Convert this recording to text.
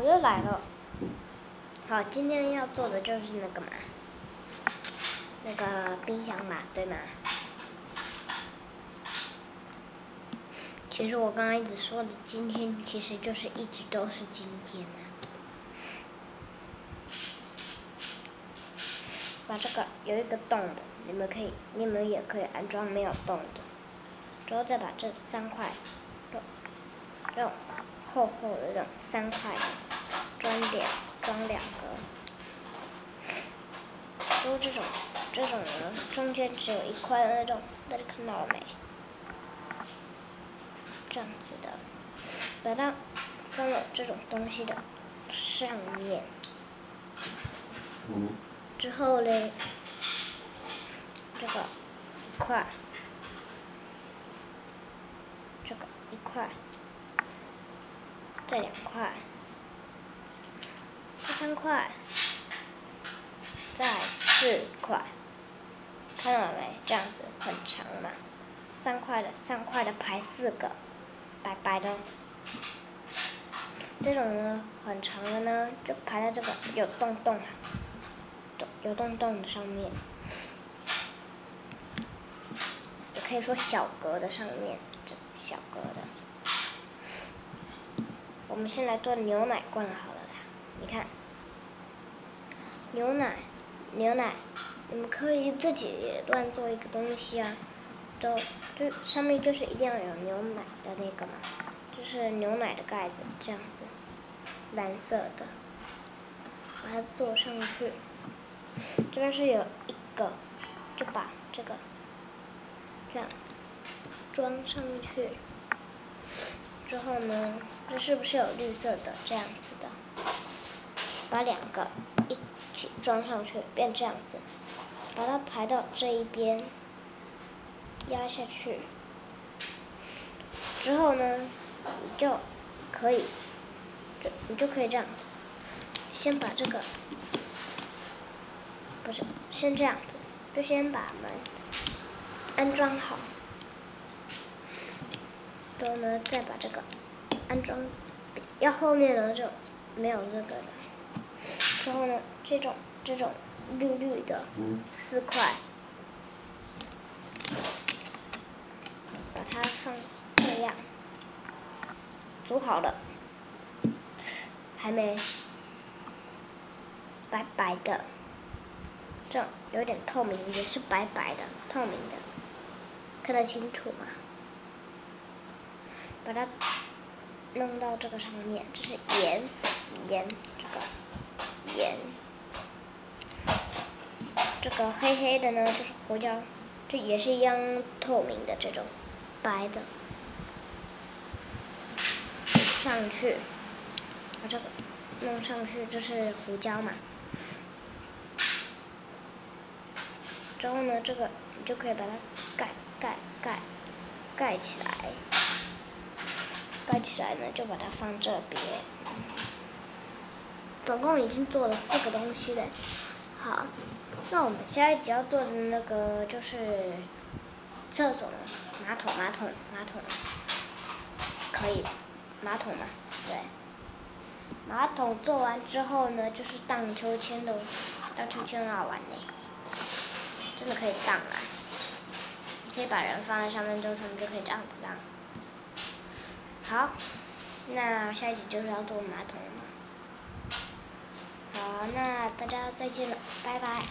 又来了。好，今天要做的就是那个嘛，那个冰箱嘛，对吗？其实我刚刚一直说的今天，其实就是一直都是今天呐。把这个有一个洞的，你们也可以安装没有洞的，之后再把这3块，这种厚厚的这种3块装2个，之后这种呢，中间只有1块的那种，大家看到了没？这样子的，把它放到这种东西的上面。之后嘞，这个1块，这个1块，再2块，这3块，再4块，看到了没？这样子很长嘛，3块的排4个，白白的。这种呢很长的呢，就排在这个有洞的上面，也可以说小格的上面，这小格的。我们先来做牛奶罐好了啦，你看，牛奶，你们可以自己乱做一个东西啊，就上面就是一定要有牛奶的那个嘛，就是牛奶的盖子这样子，蓝色的，把它做上去。这边是有1个，就把这个这样装上去。之后呢，这是不是有绿色的这样子的？把2个一起装上去，变这样子，把它排到这一边，压下去。之后呢，你就可以这样子，先把这个。不是，先这样子，就先把门安装好，之后呢，再把这个安装，要后面呢就没有这个了。之后呢，这种绿绿的4块，把它放这样，组好了，还没，白白的。这样有点透明，也是白白的，透明的，看得清楚吗？把它弄到这个上面，这是盐，这个盐，这个黑黑的呢就是胡椒，这也是一样透明的这种白的，上去，把这个弄上去，这是胡椒嘛。之后呢，这个你就可以把它盖起来。盖起来呢，就把它放这边。总共已经做了4个东西了。好，那我们下一集要做的那个就是厕所马桶，可以，马桶嘛，对。马桶做完之后呢，就是荡秋千的，荡秋千很好玩呢。真的可以荡啊！你可以把人放在上面之后，他们就可以这样子荡。好，那下一集就是要做马桶了。好，那大家再见了，拜拜。